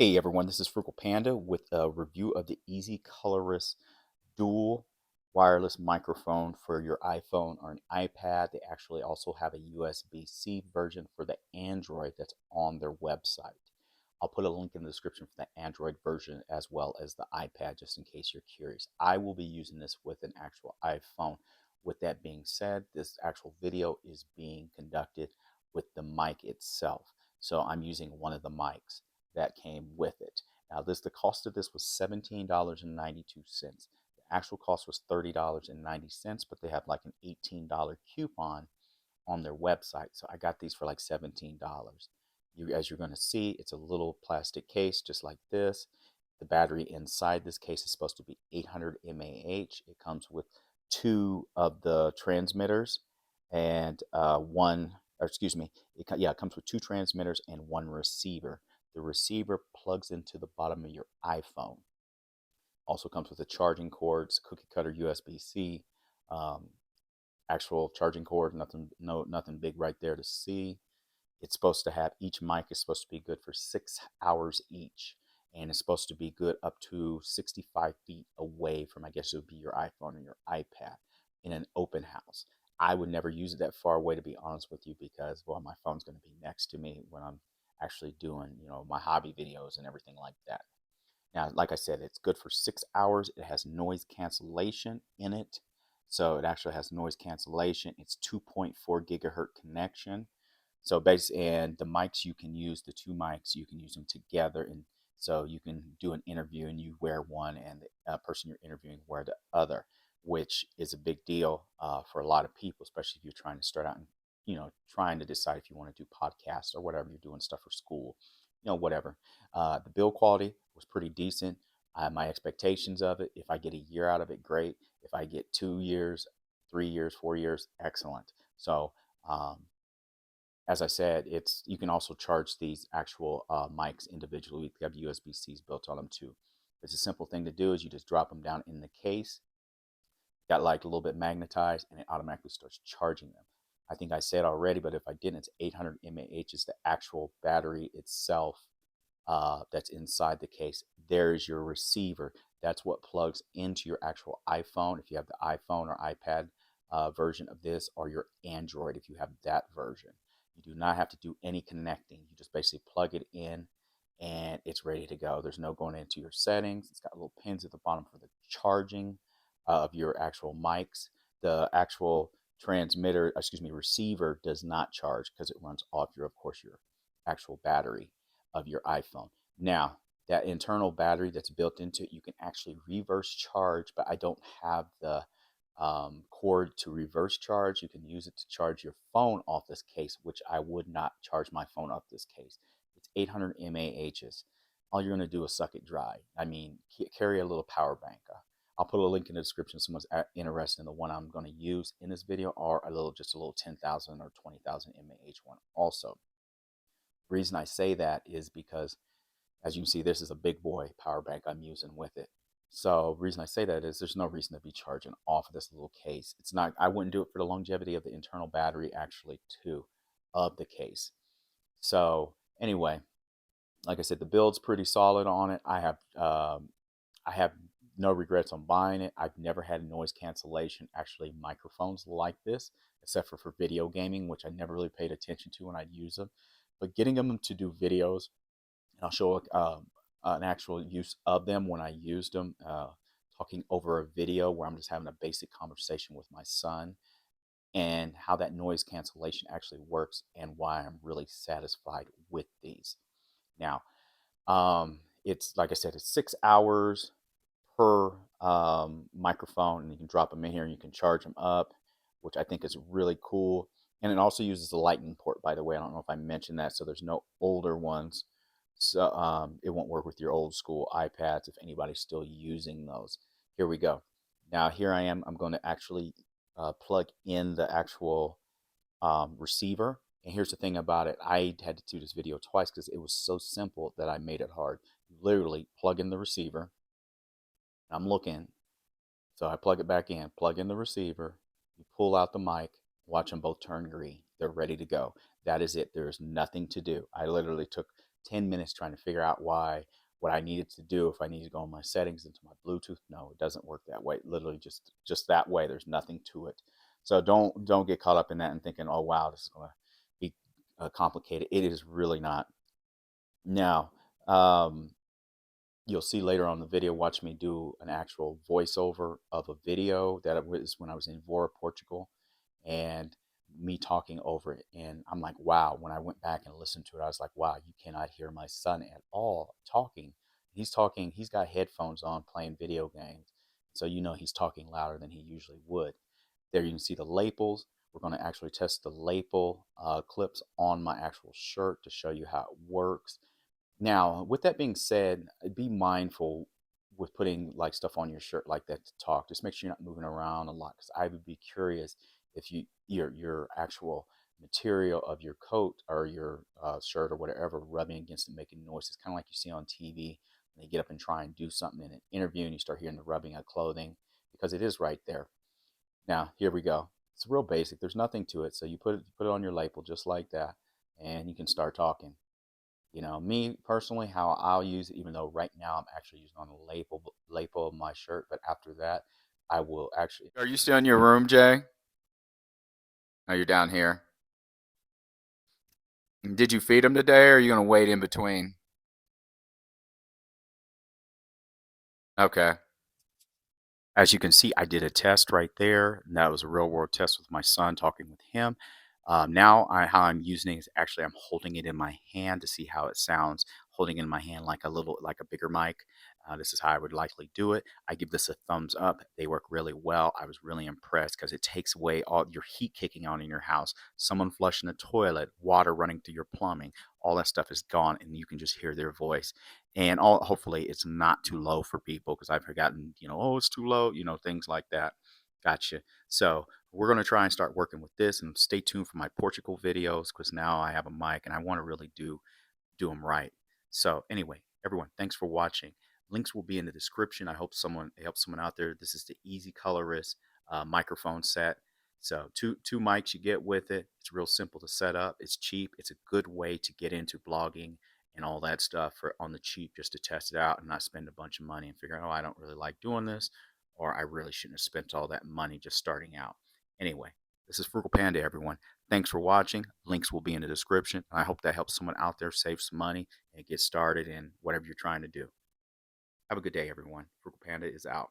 Hey everyone, this is Frugal Panda with a review of the EZColoris dual wireless microphone for your iPhone or an iPad. They actually also have a USB-C version for the Android that's on their website. I'll put a link in the description for the Android version as well as the iPad just in case you're curious. I will be using this with an actual iPhone. With that being said, this actual video is being conducted with the mic itself. So I'm using one of the mics that came with it. Now the cost of this was $17.92. The actual cost was $30.90, but they have like an $18 coupon on their website. So I got these for like $17. As you're going to see, it's a little plastic case just like this. The battery inside this case is supposed to be 800 mAh. It comes with two of the transmitters and it comes with two transmitters and one receiver. The receiver plugs into the bottom of your iPhone. Also comes with a charging cord, cookie cutter USB-C, actual charging cord. Nothing big right there to see. It's supposed to have, each mic is supposed to be good for 6 hours each, and it's supposed to be good up to 65 feet away from, I guess it would be your iPhone or your iPad in an open house. I would never use it that far away, to be honest with you, because, well, my phone's going to be next to me when I'm actually doing, my hobby videos and everything like that. Now, like I said, it's good for 6 hours. It has noise cancellation in it. So it actually has noise cancellation. It's 2.4 gigahertz connection. So basically, and the mics you can use, the two mics, you can use them together. And so you can do an interview and you wear one and the person you're interviewing wear the other, which is a big deal for a lot of people, especially if you're trying to start out and, trying to decide if you want to do podcasts or whatever, you're doing stuff for school, whatever. The build quality was pretty decent. I have my expectations of it. If I get a year out of it, great. If I get 2 years, 3 years, 4 years, excellent. So, as I said, you can also charge these actual mics individually. They have USB-Cs built on them too. It's a simple thing to do is you just drop them down in the case, got like a little bit magnetized, and it automatically starts charging them. I think I said already, but if I didn't, it's 800 mAh is the actual battery itself that's inside the case. There's your receiver. That's what plugs into your actual iPhone if you have the iPhone or iPad version of this, or your Android if you have that version. You do not have to do any connecting. You just basically plug it in and it's ready to go. There's no going into your settings. It's got little pins at the bottom for the charging of your actual mics. The actual receiver does not charge because it runs off of course, your actual battery of your iPhone. Now, that internal battery that's built into it, you can actually reverse charge, but I don't have the cord to reverse charge. You can use it to charge your phone off this case, which I would not charge my phone off this case. It's 800 mAhs. All you're going to do is suck it dry. I mean, carry a little power bank. I'll put a link in the description if someone's interested in the one I'm going to use in this video, or just a little 10,000 or 20,000 mAh one also. The reason I say that is because, as you can see, this is a big boy power bank I'm using with it. So the reason I say that is there's no reason to be charging off of this little case. It's not, I wouldn't do it for the longevity of the internal battery actually too of the case. So anyway, like I said, the build's pretty solid on it. I have no regrets on buying it. I've never had noise cancellation, actually microphones like this, except for video gaming, which I never really paid attention to when I'd use them. But getting them to do videos, and I'll show an actual use of them when I used them, talking over a video where I'm just having a basic conversation with my son, and how that noise cancellation actually works and why I'm really satisfied with these. Now, it's like I said, it's 6 hours per microphone, and you can drop them in here and you can charge them up, which I think is really cool. And it also uses the lightning port, by the way. I don't know if I mentioned that, so there's no older ones. So it won't work with your old school iPads if anybody's still using those. Here we go. Now here I am. I'm going to actually plug in the actual receiver. And here's the thing about it. I had to do this video twice because it was so simple that I made it hard. You literally plug in the receiver. I'm looking. So I plug it back in, plug in the receiver. You pull out the mic, watch them both turn green. They're ready to go. That is it. There is nothing to do. I literally took 10 minutes trying to figure out what I needed to do. If I need to go in my settings into my Bluetooth, no, it doesn't work that way. Literally just that way. There's nothing to it. So don't get caught up in that and thinking, oh wow, this is going to be complicated. It is really not. Now, you'll see later on in the video, watch me do an actual voiceover of a video that it was when I was in Vora, Portugal, and me talking over it. And I'm like, wow, when I went back and listened to it, I was like, wow, you cannot hear my son at all talking. He's talking, he's got headphones on playing video games. So you know he's talking louder than he usually would. There you can see the lapels. We're going to actually test the lapel clips on my actual shirt to show you how it works. Now, with that being said, be mindful with putting like stuff on your shirt like that to talk. Just make sure you're not moving around a lot, because I would be curious if your actual material of your coat or your shirt or whatever rubbing against it, making noises, kind of like you see on TV when they get up and try and do something in an interview and you start hearing the rubbing of clothing, because it is right there. Now, here we go. It's real basic. There's nothing to it. So you put it on your label just like that, and you can start talking. You know, me personally, how I'll use it, even though right now I'm actually using on the label of my shirt, but after that, I will actually. Are you still in your room, Jay? Oh, you're down here. Did you feed him today, or are you gonna wait in between? Okay. As you can see, I did a test right there, and that was a real world test with my son, talking with him. Now, how I'm using it is actually I'm holding it in my hand to see how it sounds, holding it in my hand like a bigger mic. This is how I would likely do it. I give this a thumbs up. They work really well. I was really impressed because it takes away all your heat kicking on in your house, someone flushing the toilet, water running through your plumbing. All that stuff is gone, and you can just hear their voice. And hopefully it's not too low for people, because I've forgotten, oh, it's too low, things like that. Gotcha. So we're going to try and start working with this, and stay tuned for my Portugal videos, because now I have a mic and I want to really do them right. So anyway, everyone, thanks for watching. Links will be in the description. I hope it helps someone out there. This is the EZColoris microphone set. So two mics you get with it. It's real simple to set up. It's cheap. It's a good way to get into blogging and all that stuff for on the cheap, just to test it out and not spend a bunch of money and figure, oh, I don't really like doing this, or I really shouldn't have spent all that money just starting out. Anyway, this is Frugal Panda, everyone. Thanks for watching. Links will be in the description. I hope that helps someone out there save some money and get started in whatever you're trying to do. Have a good day, everyone. Frugal Panda is out.